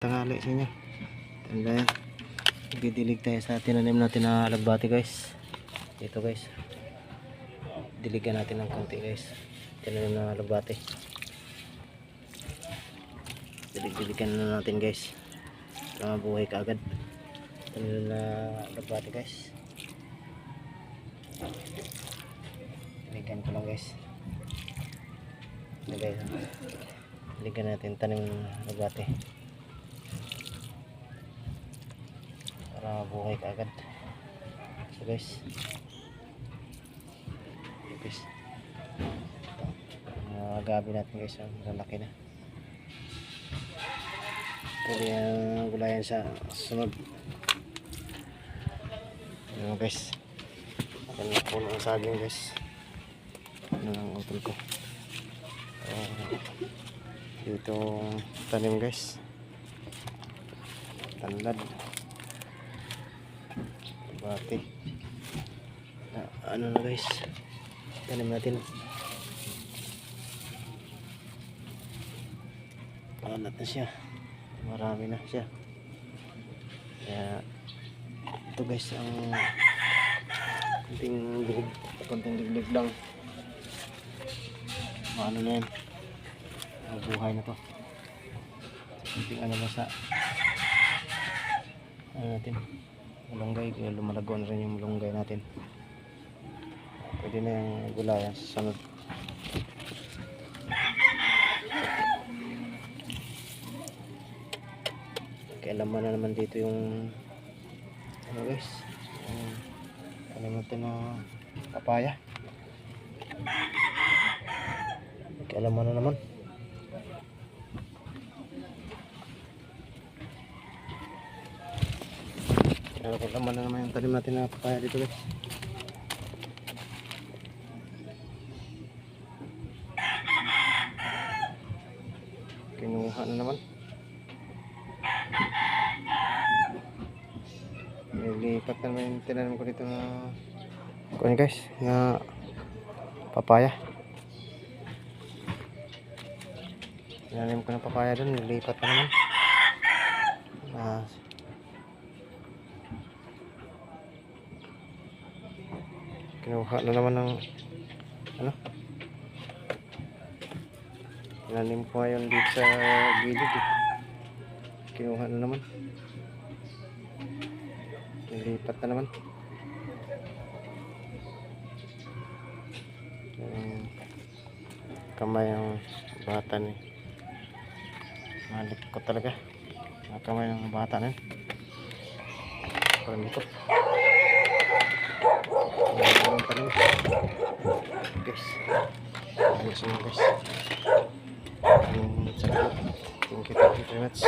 tanghali sa inyo. Tanda, didilig tayo sa tinanim natin na alagbati guys. Dito guys, diligan natin ng konti guys. Tinanim na alagbati, diligan na natin guys para mabuhay kaagad. Tinanim na alagbati guys, diligan ko lang guys. Guys, diligan natin tanim ng alagbati para mabuhay kaagad. So guys, gabi natin guys, malaki na. Pwede yung gulayan sa sunod. Ayan guys, akan na puno ang saging guys. Ano ang utol ko dito tanim guys, tanlad bati na ano na guys, tanim natin. Palat na siya, marami na siya. Kaya ito guys ang konting liglig lang, ano na yan, buhay na to. Konting ano ba sa ano natin, malunggay, lumalago na rin yung malunggay natin. Pwede na yung gulayan sa sunod. Kailaman na naman dito yung ano guys, ano natin na papaya. Kailaman na naman. Kailaman na naman yung tanim natin na papaya dito guys. Kinuha na naman. Nilipat na naman yung tinanim ko dito na kunin guys, na papaya. Tinanim ko ng papaya doon, nilipat na naman. Kinuha na naman ng ano, tinanim ko ngayon dito sa gilid kinuha na naman, nilipat na naman. Kamay ang bata ni, malik ko talaga ang kamay ng bata na yun. Parang dito guys, ayos mo guys. Thank you very much.